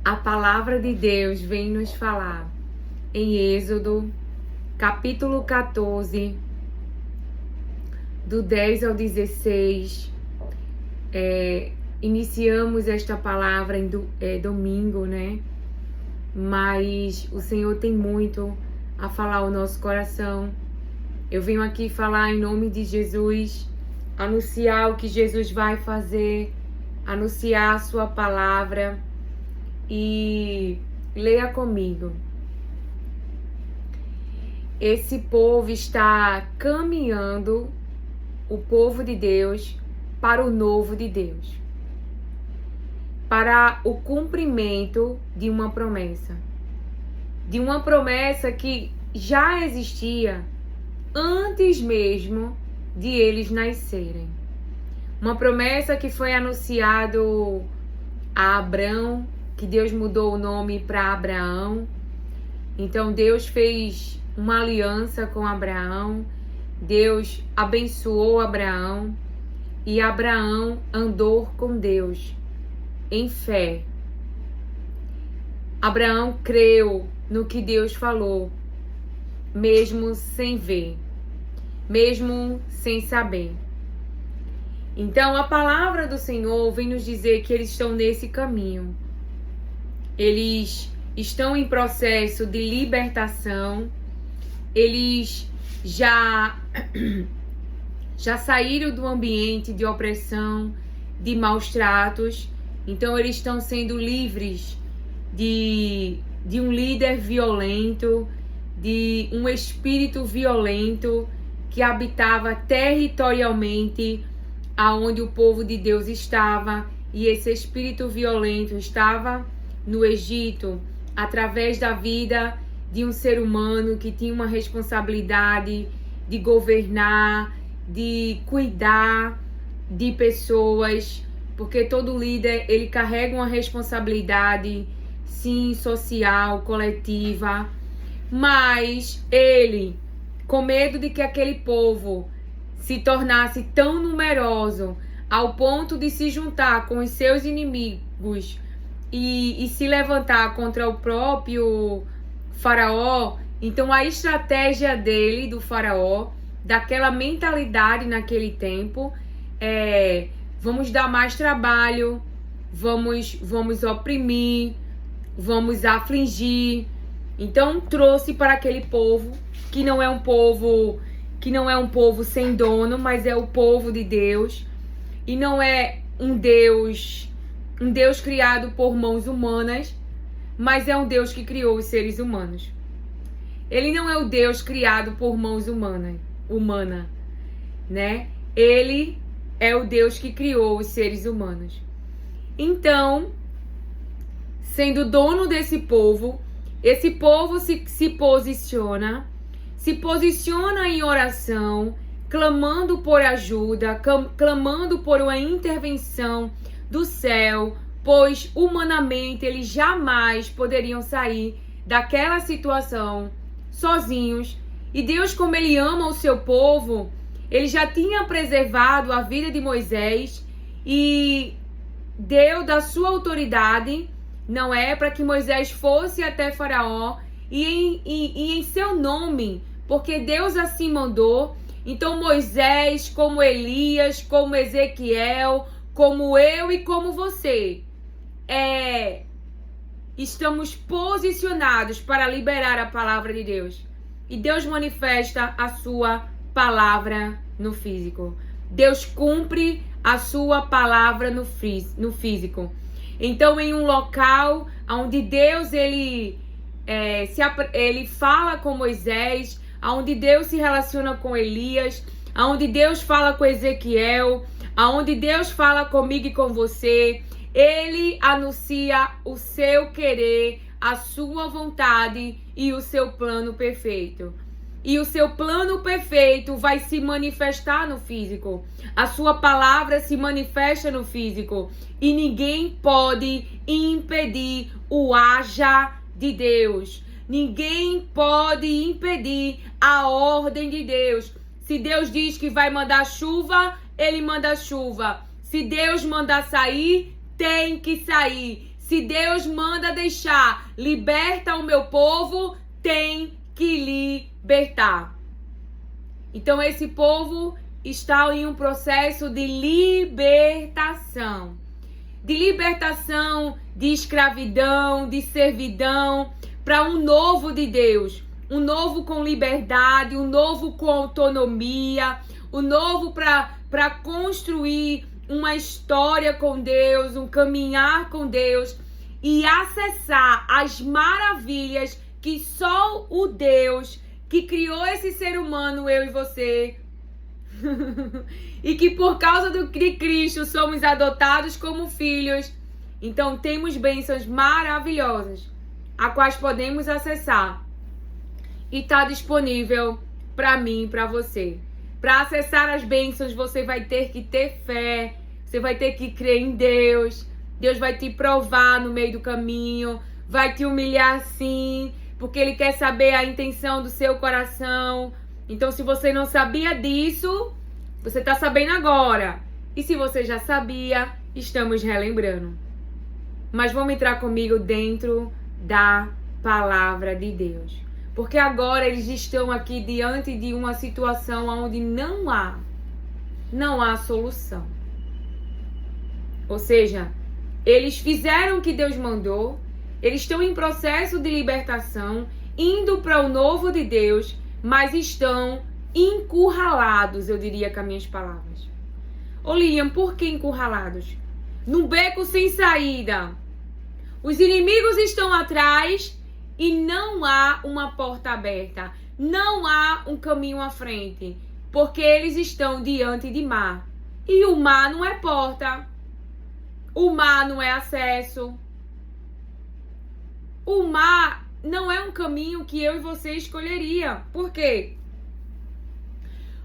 A palavra de Deus vem nos falar em Êxodo, capítulo 14, do 10 ao 16. Iniciamos esta palavra em domingo, né? Mas o Senhor tem muito a falar ao nosso coração. Eu venho aqui falar em nome de Jesus, anunciar o que Jesus vai fazer, anunciar a sua palavra. E leia comigo. Esse povo está caminhando, o povo de Deus, para o novo de Deus, para o cumprimento de uma promessa que já existia antes mesmo de eles nascerem. Uma promessa que foi anunciado a Abrão, que Deus mudou o nome para Abraão. Então Deus fez uma aliança com Abraão, Deus abençoou Abraão e Abraão andou com Deus em fé. Abraão creu no que Deus falou, mesmo sem ver, mesmo sem saber. Então a palavra do Senhor vem nos dizer que eles estão nesse caminho. Eles estão em processo de libertação, eles já saíram do ambiente de opressão, de maus tratos, então eles estão sendo livres de um líder violento, de um espírito violento que habitava territorialmente aonde o povo de Deus estava, e esse espírito violento estava no Egito, através da vida de um ser humano que tinha uma responsabilidade de governar, de cuidar de pessoas, porque todo líder, ele carrega uma responsabilidade, sim, social, coletiva, mas ele, com medo de que aquele povo se tornasse tão numeroso ao ponto de se juntar com os seus inimigos e se levantar contra o próprio faraó, então a estratégia dele, do faraó, daquela mentalidade naquele tempo, vamos dar mais trabalho, vamos oprimir, vamos afligir. Então trouxe para aquele povo, que não é um povo sem dono, mas é o povo de Deus, e não é um Deus criado por mãos humanas, mas é um Deus que criou os seres humanos. Ele não é o Deus criado por mãos humana, né? Ele é o Deus que criou os seres humanos. Então, sendo dono desse povo, esse povo se posiciona em oração, clamando por ajuda, clamando por uma intervenção do céu, pois humanamente eles jamais poderiam sair daquela situação sozinhos. E Deus, como ele ama o seu povo, ele já tinha preservado a vida de Moisés e deu da sua autoridade, não é, para que Moisés fosse até Faraó e em seu nome, porque Deus assim mandou. Então Moisés, como Elias, como Ezequiel, como eu e como você, estamos posicionados para liberar a palavra de Deus. E Deus manifesta a sua palavra no físico. Deus cumpre a sua palavra no físico. Então, em um local onde Deus ele fala com Moisés, onde Deus se relaciona com Elias, onde Deus fala com Ezequiel, aonde Deus fala comigo e com você, ele anuncia o seu querer, a sua vontade e o seu plano perfeito. E o seu plano perfeito vai se manifestar no físico. A sua palavra se manifesta no físico. E ninguém pode impedir o haja de Deus. Ninguém pode impedir a ordem de Deus. Se Deus diz que vai mandar chuva, ele manda chuva. Se Deus mandar sair, tem que sair. Se Deus manda deixar, liberta o meu povo, tem que libertar. Então esse povo está em um processo de libertação. De libertação, de escravidão, de servidão, para um novo de Deus. Um novo com liberdade, um novo com autonomia, um novo para construir uma história com Deus, um caminhar com Deus e acessar as maravilhas que só o Deus que criou esse ser humano, eu e você, e que por causa de Cristo somos adotados como filhos. Então temos bênçãos maravilhosas, a quais podemos acessar. E está disponível para mim e para você. Para acessar as bênçãos, você vai ter que ter fé. Você vai ter que crer em Deus. Deus vai te provar no meio do caminho. Vai te humilhar sim. Porque Ele quer saber a intenção do seu coração. Então, se você não sabia disso, você está sabendo agora. E se você já sabia, estamos relembrando. Mas vamos entrar comigo dentro da palavra de Deus. Porque agora eles estão aqui diante de uma situação onde não há solução. Ou seja, eles fizeram o que Deus mandou, eles estão em processo de libertação, indo para o novo de Deus, mas estão encurralados, eu diria com as minhas palavras. Ô Lilian, por que encurralados? Num beco sem saída. Os inimigos estão atrás e não há uma porta aberta, não há um caminho à frente, porque eles estão diante de mar. E o mar não é porta, o mar não é acesso, o mar não é um caminho que eu e você escolheria. Por quê?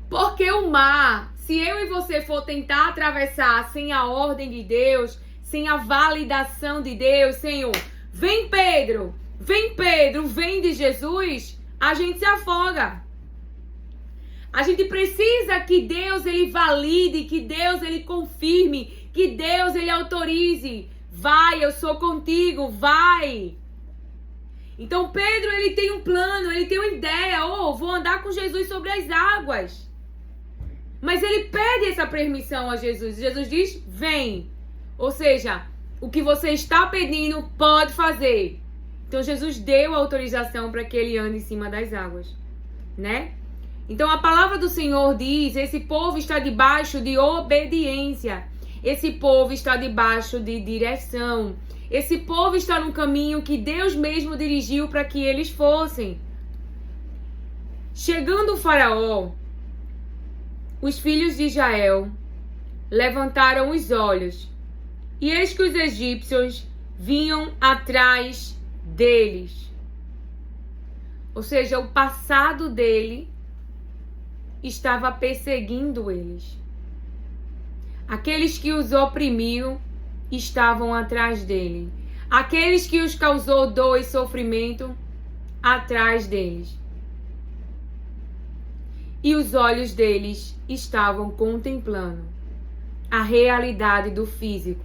Porque o mar, se eu e você for tentar atravessar sem a ordem de Deus, sem a validação de Deus, Senhor, vem Pedro, vem de Jesus, a gente se afoga. A gente precisa que Deus ele valide, que Deus ele confirme, que Deus ele autorize. Vai, eu sou contigo, vai. Então Pedro ele tem um plano, ele tem uma ideia, vou andar com Jesus sobre as águas. Mas ele pede essa permissão a Jesus. Jesus diz, vem. Ou seja, o que você está pedindo pode fazer. Então Jesus deu autorização para que ele ande em cima das águas, né? Então a palavra do Senhor diz, esse povo está debaixo de obediência. Esse povo está debaixo de direção. Esse povo está no caminho que Deus mesmo dirigiu para que eles fossem. Chegando o faraó, os filhos de Israel levantaram os olhos, e eis que os egípcios vinham atrás deles. Ou seja, o passado dele estava perseguindo eles. Aqueles que os oprimiam estavam atrás dele. Aqueles que os causou dor e sofrimento, atrás deles. E os olhos deles estavam contemplando a realidade do físico.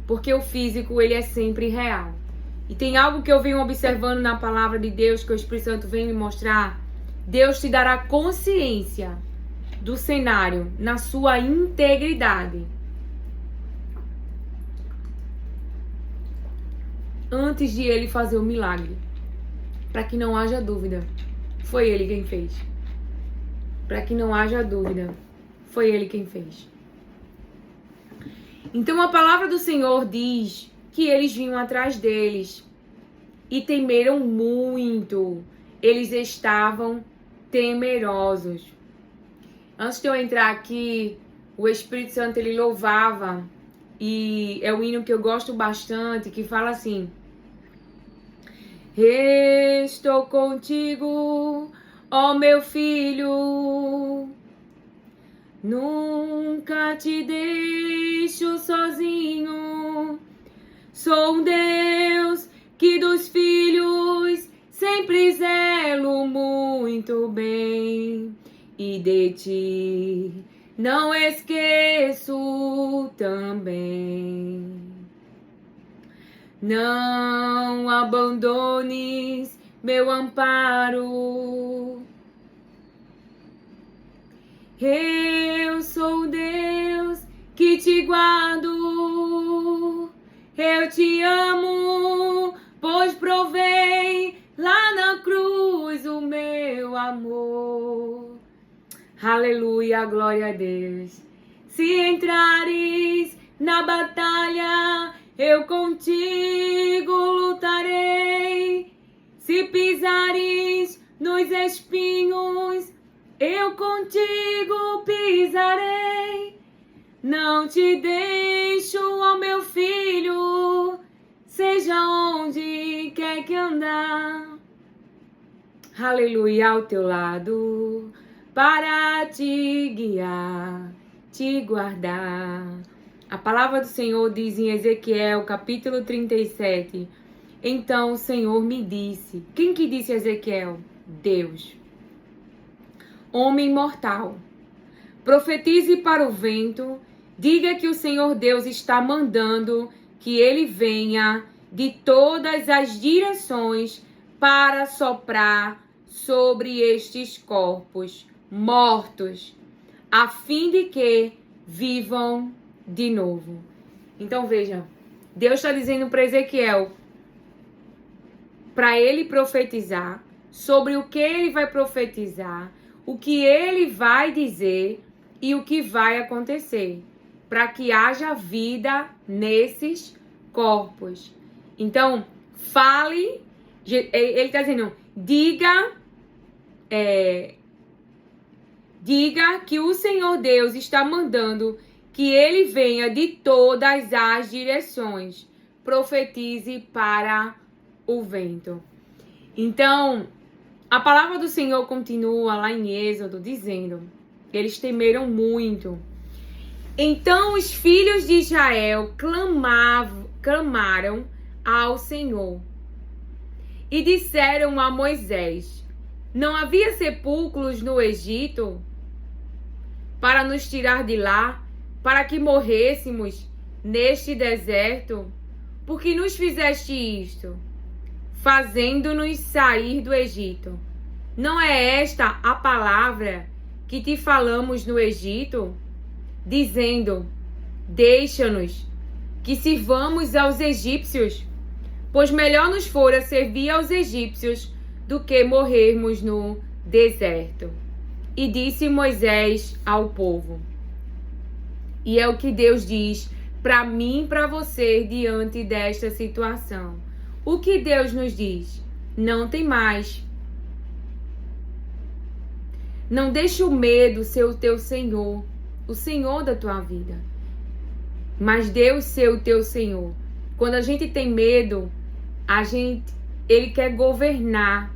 Porque o físico, ele é sempre real. E tem algo que eu venho observando na palavra de Deus, que o Espírito Santo vem me mostrar. Deus te dará consciência do cenário na sua integridade, antes de ele fazer o milagre. Para que não haja dúvida, foi ele quem fez. Para que não haja dúvida, foi ele quem fez. Então a palavra do Senhor diz que eles vinham atrás deles e temeram muito. Eles estavam temerosos. Antes de eu entrar aqui, o Espírito Santo ele louvava, e é um hino que eu gosto bastante, que fala assim: estou contigo, ó meu filho, nunca te deixo sozinho. Sou um Deus que dos filhos sempre zelo muito bem, e de ti não esqueço também. não abandones meu amparo. Eu sou Deus que te guardo, eu te amo, pois provei lá na cruz o meu amor. Aleluia, glória a Deus. Se entrares na batalha, eu contigo lutarei. Se pisares nos espinhos, eu contigo pisarei. Não te deixo, ó meu filho, seja onde quer que andar. Aleluia, ao teu lado, para te guiar, te guardar. A palavra do Senhor diz em Ezequiel, capítulo 37. Então o Senhor me disse. Quem que disse a Ezequiel? Deus. Homem mortal, profetize para o vento, diga que o Senhor Deus está mandando que ele venha de todas as direções para soprar sobre estes corpos mortos, a fim de que vivam de novo. Então veja, Deus está dizendo para Ezequiel, para ele profetizar sobre o que ele vai profetizar, o que ele vai dizer e o que vai acontecer, para que haja vida nesses corpos. Então, fale, ele está dizendo, diga que o Senhor Deus está mandando que ele venha de todas as direções. Profetize para o vento. Então, a palavra do Senhor continua lá em Êxodo dizendo, eles temeram muito. Então os filhos de Israel clamaram ao Senhor e disseram a Moisés, não havia sepulcros no Egito para nos tirar de lá, para que morrêssemos neste deserto? Por que nos fizeste isto, fazendo-nos sair do Egito? Não é esta a palavra que te falamos no Egito, dizendo, deixa-nos que sirvamos aos egípcios, pois melhor nos fora servir aos egípcios do que morrermos no deserto. E disse Moisés ao povo, e é o que Deus diz para mim e para você diante desta situação. O que Deus nos diz? Não tem mais. Não deixe o medo ser o teu Senhor, o Senhor da tua vida. Mas Deus ser o teu Senhor. Quando a gente tem medo, Ele quer governar.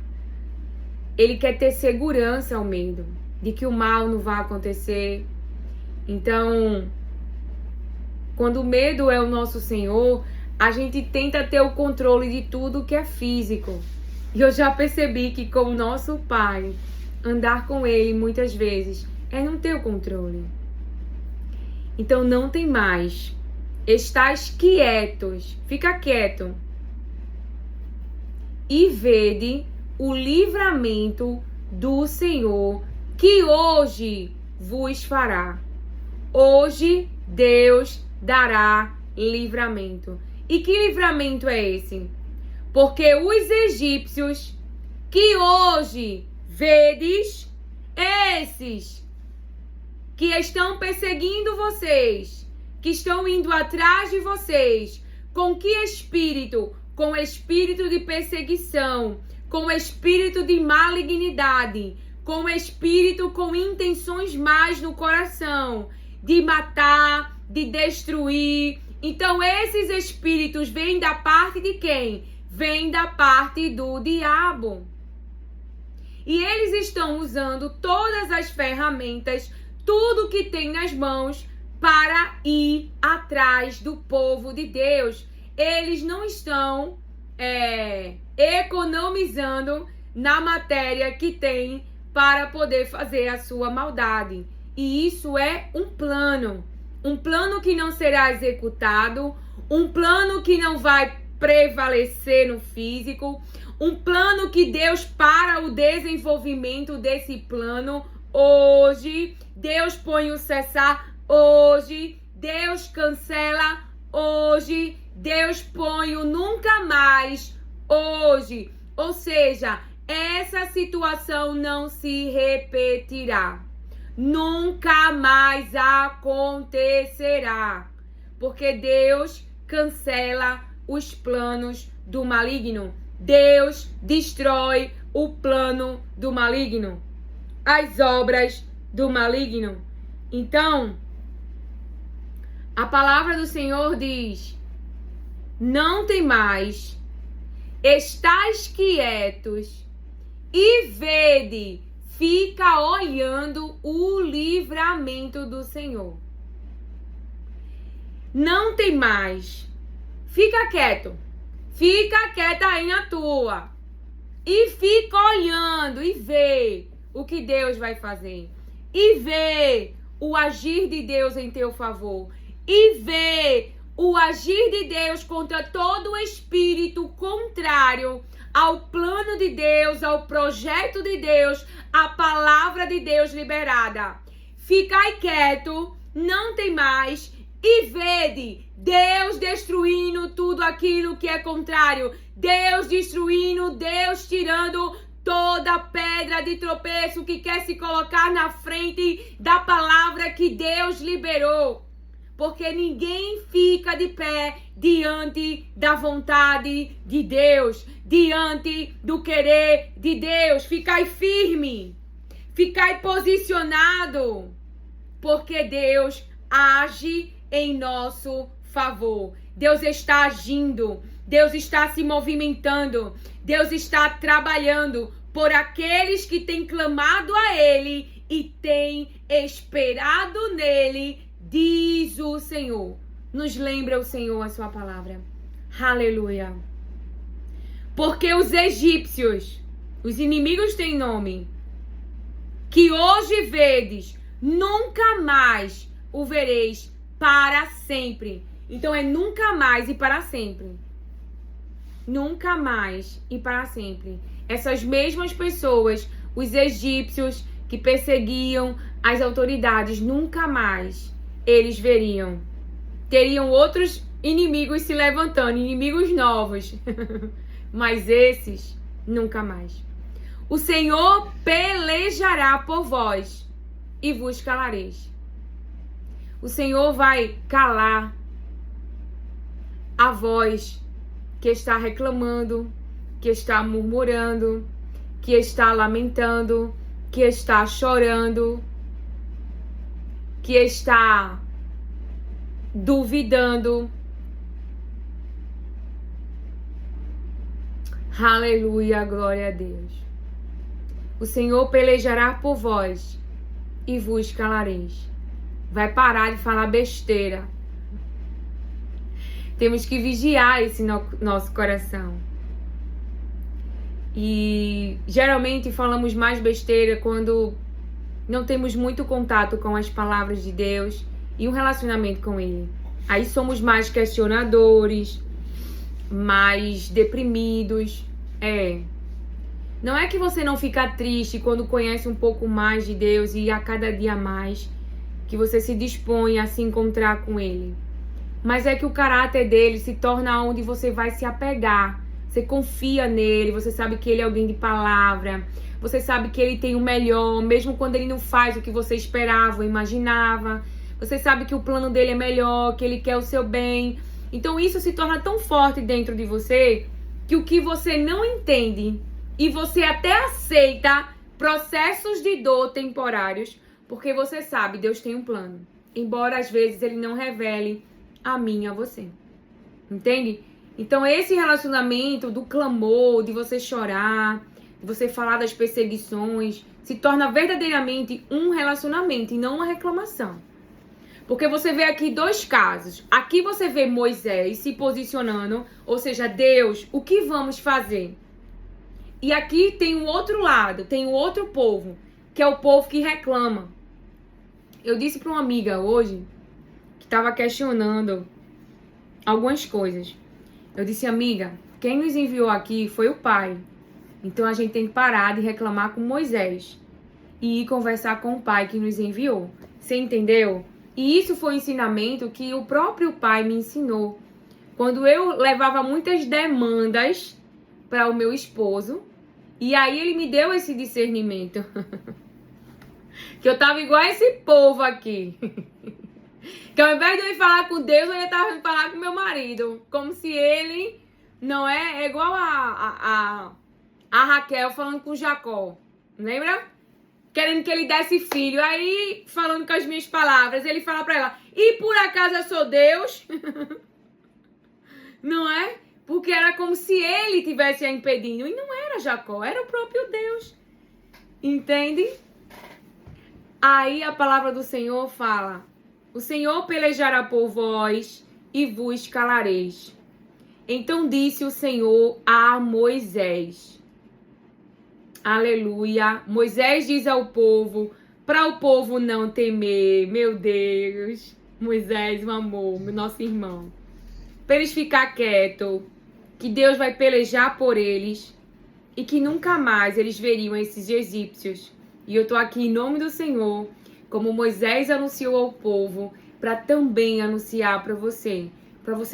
Ele quer ter segurança ao medo, de que o mal não vai acontecer. Então, quando o medo é o nosso Senhor, a gente tenta ter o controle de tudo que é físico. E eu já percebi que com o nosso Pai, andar com Ele muitas vezes é não ter o controle. Então não tem mais. Estais quietos. Fica quieto. E vede o livramento do Senhor que hoje vos fará. Hoje Deus dará livramento. E que livramento é esse? Porque os egípcios que hoje vedes, esses que estão perseguindo vocês, que estão indo atrás de vocês, com que espírito? Com espírito de perseguição, com espírito de malignidade, com espírito com intenções más no coração, de matar, de destruir. Então esses espíritos vêm da parte de quem? Vêm da parte do diabo. E eles estão usando todas as ferramentas, tudo que tem nas mãos, para ir atrás do povo de Deus. Eles não estão economizando na matéria que tem para poder fazer a sua maldade. E isso é um plano que não será executado, um plano que não vai prevalecer no físico, um plano que Deus para o desenvolvimento desse plano hoje, Deus põe o cessar hoje, Deus cancela hoje, Deus põe o nunca mais hoje. Ou seja, essa situação não se repetirá. Nunca mais acontecerá. Porque Deus cancela os planos do maligno. Deus destrói o plano do maligno. As obras do maligno. Então, a palavra do Senhor diz: não tem mais, estais quietos e vede, fica olhando o livramento do Senhor. Não tem mais, fica quieto, fica quieta aí na tua e fica olhando e vê o que Deus vai fazer e vê o agir de Deus em teu favor e vê o agir de Deus contra todo espírito contrário ao plano de Deus, ao projeto de Deus, à palavra de Deus liberada. Ficai quieto, não tem mais, e vede Deus destruindo tudo aquilo que é contrário. Deus destruindo, Deus tirando toda pedra de tropeço que quer se colocar na frente da palavra que Deus liberou. Porque ninguém fica de pé diante da vontade de Deus, diante do querer de Deus. Ficai firme, ficai posicionado, porque Deus age em nosso favor. Deus está agindo, Deus está se movimentando, Deus está trabalhando por aqueles que têm clamado a Ele e têm esperado nele, diz o Senhor. Nos lembra o Senhor a sua palavra. Aleluia. Porque os egípcios, os inimigos têm nome, que hoje vedes, nunca mais o vereis para sempre. Então é nunca mais e para sempre. Nunca mais e para sempre. Essas mesmas pessoas, os egípcios que perseguiam as autoridades, nunca mais eles veriam. Teriam outros inimigos se levantando, inimigos novos. Mas esses, nunca mais. O Senhor pelejará por vós e vos calareis. O Senhor vai calar a voz que está reclamando, que está murmurando, que está lamentando, que está chorando, que está duvidando. Aleluia, glória a Deus. O Senhor pelejará por vós e vos calareis. Vai parar de falar besteira. Temos que vigiar esse nosso coração. E geralmente falamos mais besteira quando não temos muito contato com as palavras de Deus e um relacionamento com Ele. Aí somos mais questionadores, mais deprimidos. Não é que você não fica triste quando conhece um pouco mais de Deus e a cada dia mais que você se dispõe a se encontrar com Ele. Mas é que o caráter dele se torna onde você vai se apegar. Você confia nele, você sabe que ele é alguém de palavra, você sabe que ele tem o melhor, mesmo quando ele não faz o que você esperava ou imaginava. Você sabe que o plano dele é melhor, que ele quer o seu bem. Então isso se torna tão forte dentro de você que o que você não entende e você até aceita processos de dor temporários, porque você sabe, Deus tem um plano. Embora às vezes ele não revele a mim e a você. Entende? Então esse relacionamento do clamor, de você chorar, de você falar das perseguições, se torna verdadeiramente um relacionamento e não uma reclamação. Porque você vê aqui dois casos. Aqui você vê Moisés se posicionando, ou seja, Deus, o que vamos fazer? E aqui tem o outro lado, tem o outro povo, que é o povo que reclama. Eu disse para uma amiga hoje, que estava questionando algumas coisas. Eu disse, amiga, quem nos enviou aqui foi o Pai. Então a gente tem que parar de reclamar com Moisés e ir conversar com o Pai que nos enviou. Você entendeu? E isso foi um ensinamento que o próprio Pai me ensinou. Quando eu levava muitas demandas para o meu esposo, e aí ele me deu esse discernimento. Que eu tava igual esse povo aqui. Que ao invés de eu ir falar com Deus, eu ia estar indo falar com meu marido. Como se ele não é igual a Raquel falando com Jacó. Lembra? Querendo que ele desse filho. Aí, falando com as minhas palavras, ele fala pra ela, e por acaso eu sou Deus? Não é? Porque era como se ele tivesse a impedindo. E não era Jacó, era o próprio Deus. Entende? Aí a palavra do Senhor fala, o Senhor pelejará por vós e vos calareis. Então disse o Senhor a Moisés. Aleluia. Moisés diz ao povo, para o povo não temer. Meu Deus. Moisés, meu amor, meu nosso irmão. Para eles ficar quietos, que Deus vai pelejar por eles e que nunca mais eles veriam esses egípcios. E eu tô aqui em nome do Senhor, como Moisés anunciou ao povo, para também anunciar para você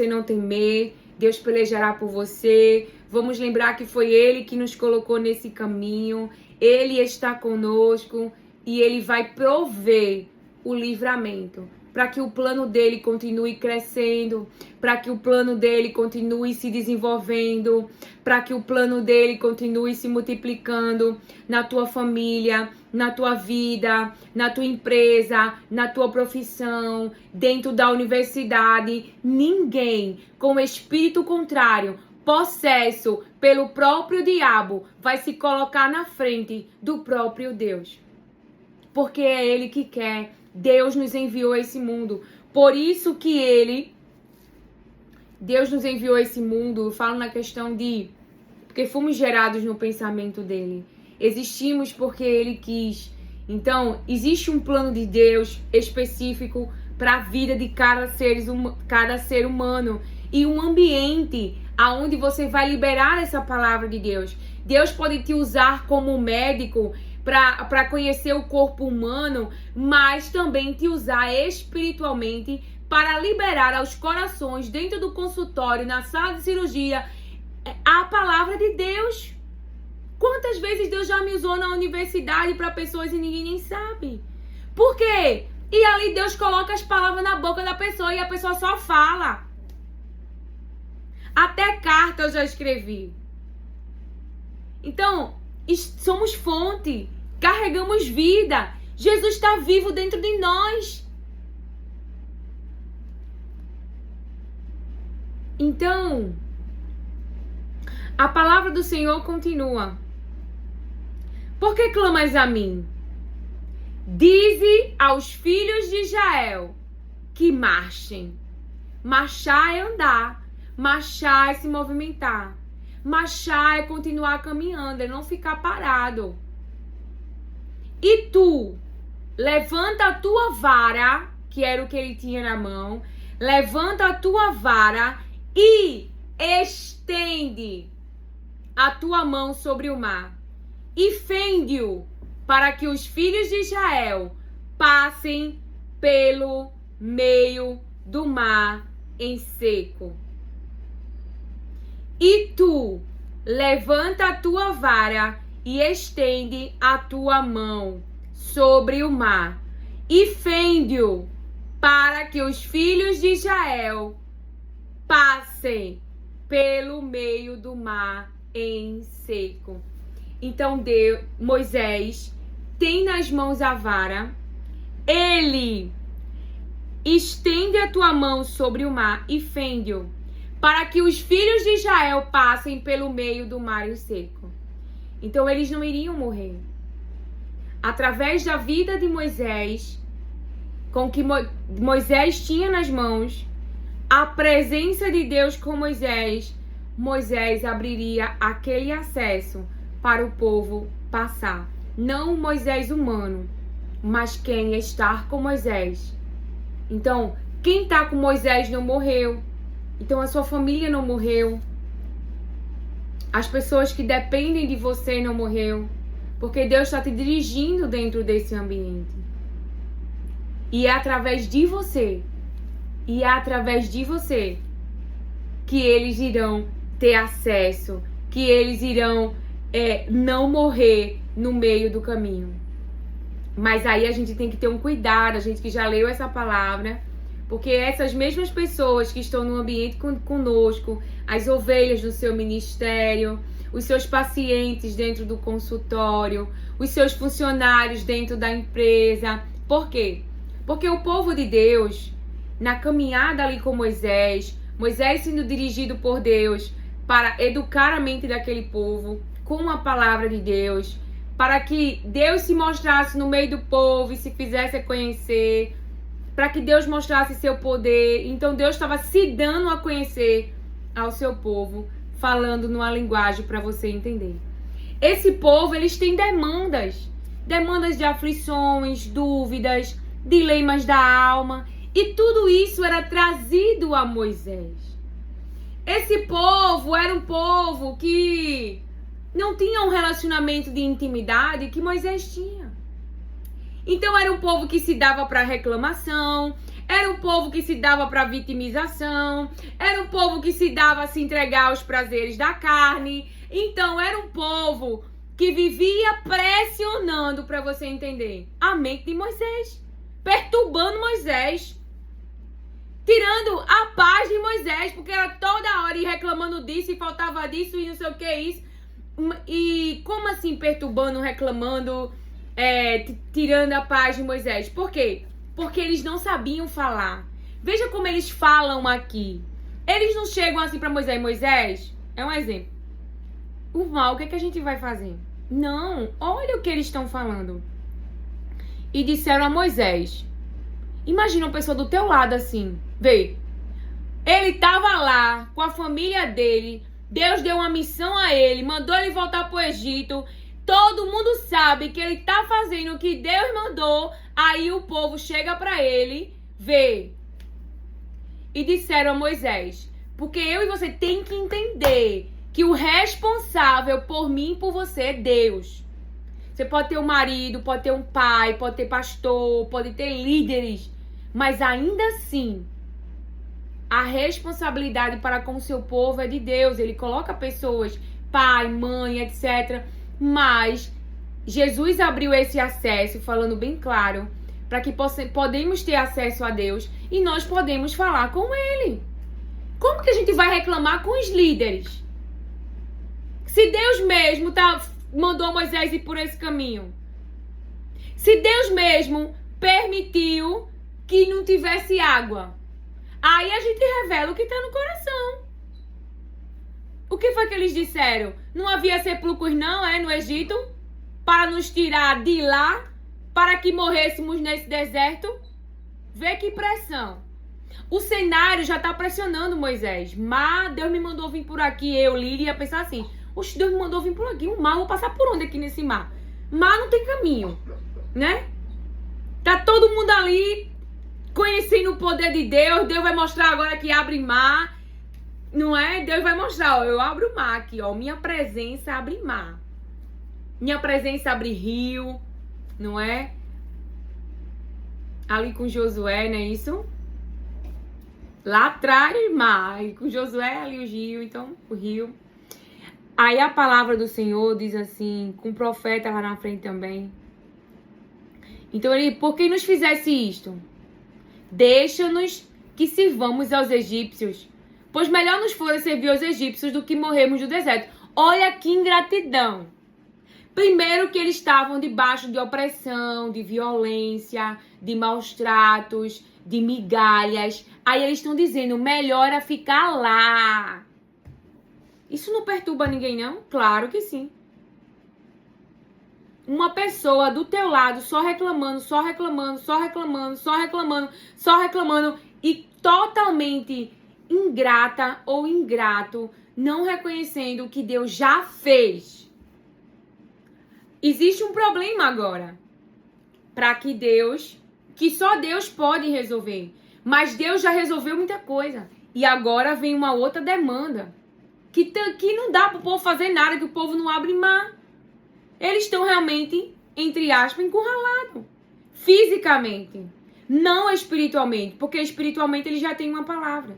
não temer. Deus pelejará por você. Vamos lembrar que foi Ele que nos colocou nesse caminho. Ele está conosco e Ele vai prover o livramento para que o plano dele continue crescendo, para que o plano dele continue se desenvolvendo, para que o plano dele continue se multiplicando na tua família, na tua vida, na tua empresa, na tua profissão, dentro da universidade. Ninguém com espírito contrário, possesso pelo próprio diabo, vai se colocar na frente do próprio Deus. Porque é Ele que quer. Deus nos enviou a esse mundo. Por isso que Deus nos enviou a esse mundo. Eu falo na questão de... Porque fomos gerados no pensamento dele. Existimos porque ele quis. Então, existe um plano de Deus específico para a vida de cada ser humano. E um ambiente aonde você vai liberar essa palavra de Deus. Deus pode te usar como médico para conhecer o corpo humano, mas também te usar espiritualmente para liberar aos corações, dentro do consultório, na sala de cirurgia, a palavra de Deus. Quantas vezes Deus já me usou na universidade para pessoas e ninguém nem sabe? Por quê? E ali Deus coloca as palavras na boca da pessoa e a pessoa só fala. Até carta eu já escrevi. Então, somos fonte. Carregamos vida. Jesus está vivo dentro de nós. Então, a palavra do Senhor continua. Por que clamas a mim? Dize aos filhos de Israel que marchem. Marchar é andar. Marchar é se movimentar. Marchar é continuar caminhando, é não ficar parado. E tu, levanta a tua vara, que era o que ele tinha na mão, levanta a tua vara e estende a tua mão sobre o mar e fende-o para que os filhos de Israel passem pelo meio do mar em seco. E tu, levanta a tua vara e estende a tua mão sobre o mar e fende-o para que os filhos de Israel passem pelo meio do mar em seco. Então Moisés tem nas mãos a vara, ele estende a tua mão sobre o mar e fende-o para que os filhos de Israel passem pelo meio do mar em seco. Então eles não iriam morrer. Através da vida de Moisés, com que Moisés tinha nas mãos, a presença de Deus com Moisés, Moisés abriria aquele acesso para o povo passar. Não o Moisés humano, mas quem estar com Moisés. Então, quem está com Moisés não morreu. Então a sua família não morreu. As pessoas que dependem de você não morreu. Porque Deus está te dirigindo dentro desse ambiente. E é através de você. E é através de você que eles irão ter acesso. Que eles irão não morrer no meio do caminho. Mas aí a gente tem que ter um cuidado. A gente que já leu essa palavra. Porque essas mesmas pessoas que estão no ambiente conosco, as ovelhas do seu ministério, os seus pacientes dentro do consultório, os seus funcionários dentro da empresa. Por quê? Porque o povo de Deus, na caminhada ali com Moisés sendo dirigido por Deus para educar a mente daquele povo com a palavra de Deus, para que Deus se mostrasse no meio do povo e se fizesse conhecer, para que Deus mostrasse seu poder. Então Deus estava se dando a conhecer ao seu povo, falando numa linguagem para você entender. Esse povo, eles têm demandas de aflições, dúvidas, dilemas da alma, e tudo isso era trazido a Moisés. Esse povo era um povo que não tinha um relacionamento de intimidade que Moisés tinha. Então era um povo que se dava para reclamação, era um povo que se dava para vitimização, era um povo que se dava a se entregar aos prazeres da carne. Então era um povo que vivia pressionando, para você entender, a mente de Moisés, perturbando Moisés, tirando a paz de Moisés, porque era toda hora ir reclamando disso e faltava disso e não sei o que isso. E como assim perturbando, reclamando, tirando a paz de Moisés? Por quê? Porque eles não sabiam falar. Veja como eles falam aqui. Eles não chegam assim para Moisés. Moisés, é um exemplo. O mal, o que é que a gente vai fazer? Não, olha o que eles estão falando. E disseram a Moisés. Imagina uma pessoa do teu lado assim. Vê. Ele estava lá com a família dele. Deus deu uma missão a ele. Mandou ele voltar para o Egito. Todo mundo sabe que ele está fazendo o que Deus mandou. Aí o povo chega para ele, vê. E disseram a Moisés, porque eu e você tem que entender que o responsável por mim e por você é Deus. Você pode ter um marido, pode ter um pai, pode ter pastor, pode ter líderes. Mas ainda assim, a responsabilidade para com o seu povo é de Deus. Ele coloca pessoas, pai, mãe, etc. Mas Jesus abriu esse acesso, falando bem claro, para que podemos ter acesso a Deus e nós podemos falar com Ele. Como que a gente vai reclamar com os líderes? Se Deus mesmo mandou Moisés ir por esse caminho. Se Deus mesmo permitiu que não tivesse água. Aí a gente revela o que está no coração. O que foi que eles disseram? Não havia sepulcros não, no Egito? Para nos tirar de lá? Para que morrêssemos nesse deserto? Vê que pressão. O cenário já está pressionando Moisés. Mas Deus me mandou vir por aqui. Eu, Lília, ia pensar assim. Oxe, Deus me mandou vir por aqui. Um mar, vou passar por onde aqui nesse mar? Mar não tem caminho, né? Tá todo mundo ali conhecendo o poder de Deus. Deus vai mostrar agora que abre mar. Não é? Deus vai mostrar, ó, eu abro o mar aqui, ó. Minha presença abre mar. Minha presença abre rio, não é? Ali com Josué, não é isso? Lá atrás, mar. E com Josué, ali o rio, então, o rio. Aí a palavra do Senhor diz assim, com o profeta lá na frente também. Então ele, por que nos fizesse isto? Deixa-nos que sirvamos aos egípcios. Pois melhor nos fora servir aos egípcios do que morrermos no deserto. Olha que ingratidão. Primeiro que eles estavam debaixo de opressão, de violência, de maus tratos, de migalhas. Aí eles estão dizendo, melhor é ficar lá. Isso não perturba ninguém, não? Claro que sim. Uma pessoa do teu lado só reclamando, só reclamando, só reclamando, só reclamando, só reclamando e totalmente ingrata ou ingrato, não reconhecendo o que Deus já fez. Existe um problema agora. Para que só Deus pode resolver. Mas Deus já resolveu muita coisa. E agora vem uma outra demanda. Que não dá para o povo fazer nada, que o povo não abre mar. Eles estão realmente, entre aspas, encurralados. Fisicamente. Não espiritualmente. Porque espiritualmente eles já têm uma palavra.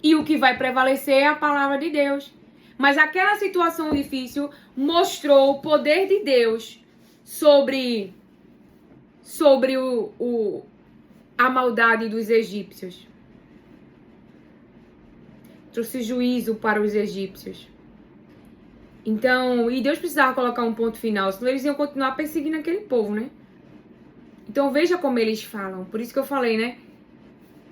E o que vai prevalecer é a palavra de Deus. Mas aquela situação difícil mostrou o poder de Deus sobre a maldade dos egípcios. Trouxe juízo para os egípcios. Então, e Deus precisava colocar um ponto final, senão eles iam continuar perseguindo aquele povo, né? Então veja como eles falam. Por isso que eu falei, né?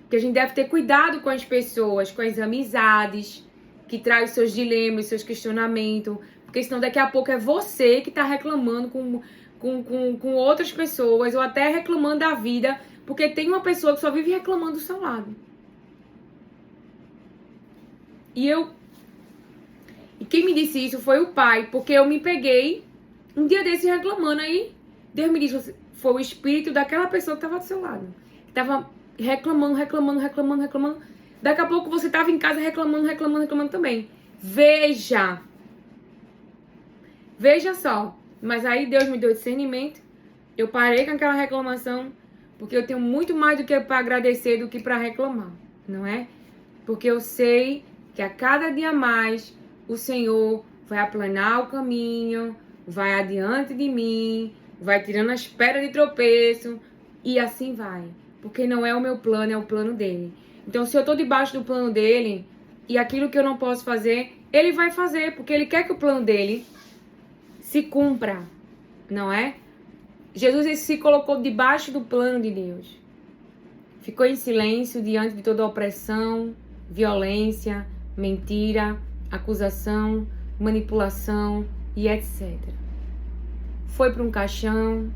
Que a gente deve ter cuidado com as pessoas, com as amizades, que traz seus dilemas, seus questionamentos. Porque senão daqui a pouco é você que está reclamando com outras pessoas, ou até reclamando da vida, porque tem uma pessoa que só vive reclamando do seu lado. E quem me disse isso foi o pai, porque eu me peguei um dia desse reclamando. Aí Deus me disse, foi o espírito daquela pessoa que estava do seu lado. Que estava reclamando. Daqui a pouco você estava em casa reclamando também. Veja só. Mas aí Deus me deu discernimento. Eu parei com aquela reclamação, porque eu tenho muito mais do que para agradecer do que para reclamar, não é? Porque eu sei que a cada dia mais o Senhor vai aplanar o caminho, vai adiante de mim, vai tirando as pedras de tropeço e assim vai. Porque não é o meu plano, é o plano dele. Então, se eu estou debaixo do plano dele e aquilo que eu não posso fazer, ele vai fazer, porque ele quer que o plano dele se cumpra, não é? Jesus se colocou debaixo do plano de Deus. Ficou em silêncio diante de toda opressão, violência, mentira, acusação, manipulação e etc. Foi para um caixão,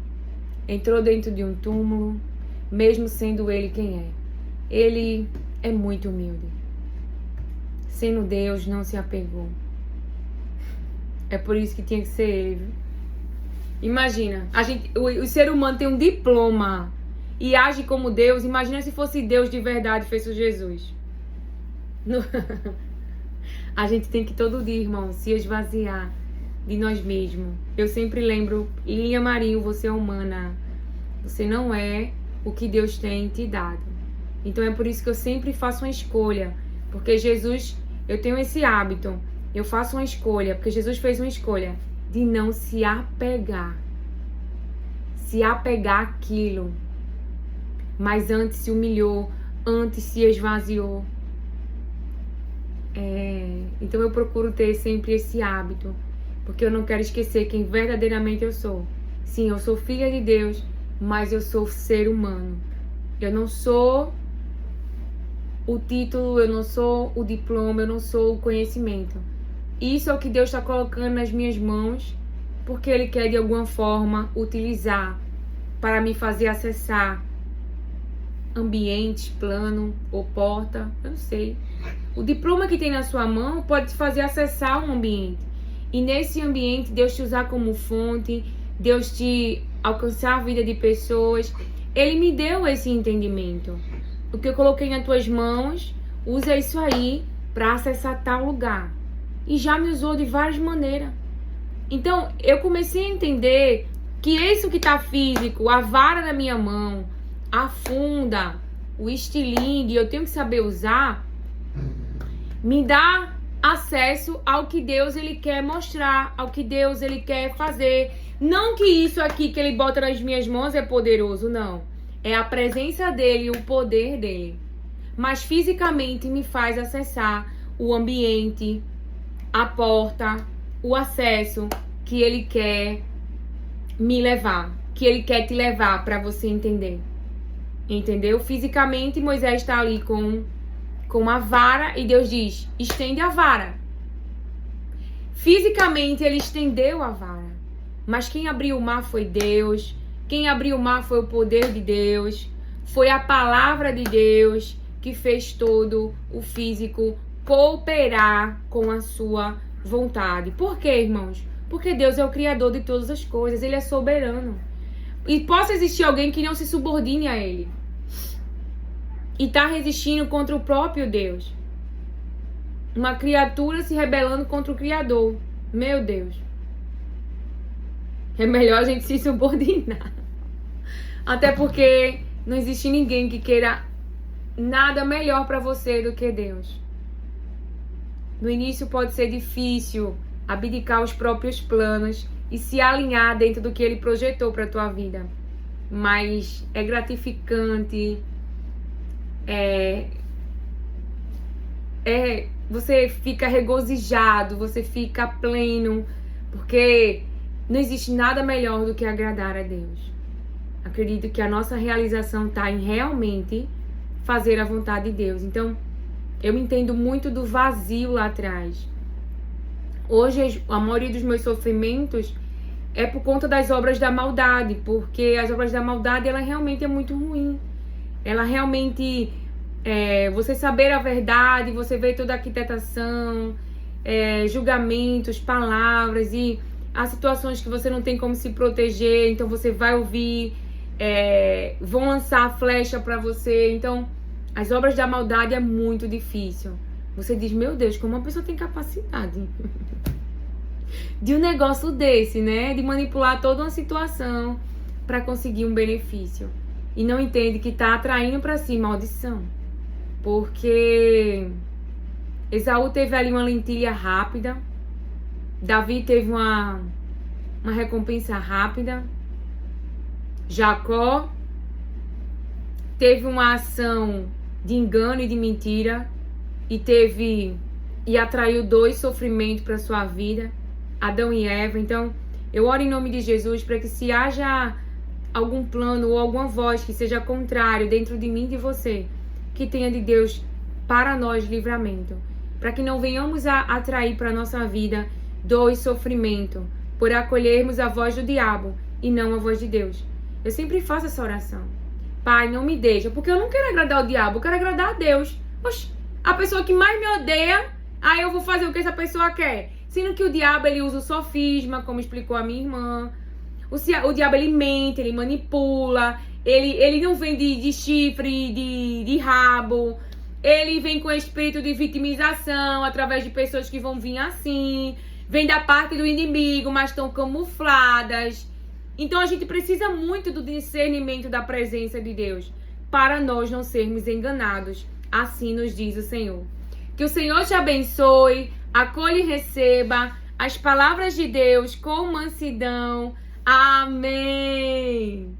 entrou dentro de um túmulo, mesmo sendo ele quem é. Ele é muito humilde. Sendo Deus, não se apegou. É por isso que tinha que ser ele, viu? Imagina, o ser humano tem um diploma e age como Deus. Imagina se fosse Deus de verdade, fez o Jesus. A gente tem que todo dia, irmão, se esvaziar de nós mesmos. Eu sempre lembro, Linha Marinho, você é humana. Você não é o que Deus tem te dado. Então é por isso que eu sempre faço uma escolha. Porque Jesus, eu tenho esse hábito. Eu faço uma escolha, porque Jesus fez uma escolha de não se apegar. Se apegar àquilo. Mas antes se humilhou, antes se esvaziou. Então eu procuro ter sempre esse hábito, porque eu não quero esquecer quem verdadeiramente eu sou. Sim, eu sou filha de Deus, mas eu sou ser humano. Eu não sou o título, eu não sou o diploma, eu não sou o conhecimento. Isso é o que Deus está colocando nas minhas mãos, porque Ele quer de alguma forma utilizar para me fazer acessar ambiente, plano ou porta, eu não sei. O diploma que tem na sua mão pode te fazer acessar um ambiente. E nesse ambiente, Deus te usar como fonte, Deus te alcançar a vida de pessoas. Ele me deu esse entendimento. O que eu coloquei nas tuas mãos, usa isso aí para acessar tal lugar. E já me usou de várias maneiras. Então, eu comecei a entender que isso que tá físico, a vara na minha mão, a funda, o estilingue, eu tenho que saber usar, me dá acesso ao que Deus ele quer mostrar, ao que Deus ele quer fazer. Não que isso aqui que ele bota nas minhas mãos é poderoso, não. É a presença dele, o poder dele. Mas fisicamente me faz acessar o ambiente, a porta, o acesso que ele quer me levar, que ele quer te levar para você entender. Entendeu? Fisicamente Moisés está ali com a vara e Deus diz, estende a vara. Fisicamente ele estendeu a vara, mas quem abriu o mar foi Deus, quem abriu o mar foi o poder de Deus, foi a palavra de Deus que fez todo o físico cooperar com a sua vontade. Por quê, irmãos? Porque Deus é o criador de todas as coisas, ele é soberano. E possa existir alguém que não se subordine a ele e está resistindo contra o próprio Deus. uma criatura se rebelando contra o Criador. Meu Deus. É melhor a gente se subordinar. Até porque não existe ninguém que queira nada melhor para você do que Deus. No início pode ser difícil abdicar os próprios planos e se alinhar dentro do que Ele projetou para a tua vida. Mas é gratificante, você fica regozijado, você fica pleno, porque não existe nada melhor do que agradar a Deus. Acredito que a nossa realização está em realmente fazer a vontade de Deus. Então, eu me entendo muito do vazio lá atrás. Hoje, a maioria dos meus sofrimentos é por conta das obras da maldade, porque as obras da maldade, ela realmente é muito ruim. Ela realmente, você saber a verdade, você vê toda a arquitetação, julgamentos, palavras, e há situações que você não tem como se proteger, então você vai ouvir, vão lançar a flecha para você. Então, as obras da maldade é muito difícil. Você diz, meu Deus, como uma pessoa tem capacidade de um negócio desse, né? De manipular toda uma situação para conseguir um benefício. E não entende que tá atraindo para si maldição. Porque Esaú teve ali uma lentilha rápida. Davi teve uma recompensa rápida. Jacó teve uma ação de engano e de mentira. E atraiu 2 sofrimentos para sua vida. Adão e Eva. Então, eu oro em nome de Jesus para que se haja algum plano ou alguma voz que seja contrário dentro de mim e de você, que tenha de Deus para nós livramento, para que não venhamos a atrair para a nossa vida 2 sofrimentos, por acolhermos a voz do diabo e não a voz de Deus. Eu sempre faço essa oração. Pai, não me deixa, porque eu não quero agradar o diabo, eu quero agradar a Deus. Oxe, a pessoa que mais me odeia, aí eu vou fazer o que essa pessoa quer. Sendo que o diabo, ele usa o sofisma, como explicou a minha irmã. O diabo, ele mente, ele manipula, ele não vem de chifre, de rabo. Ele vem com espírito de vitimização, através de pessoas que vão vir assim. Vem da parte do inimigo, mas estão camufladas. Então, a gente precisa muito do discernimento da presença de Deus, para nós não sermos enganados. Assim nos diz o Senhor. Que o Senhor te abençoe, acolha e receba as palavras de Deus com mansidão. Amém.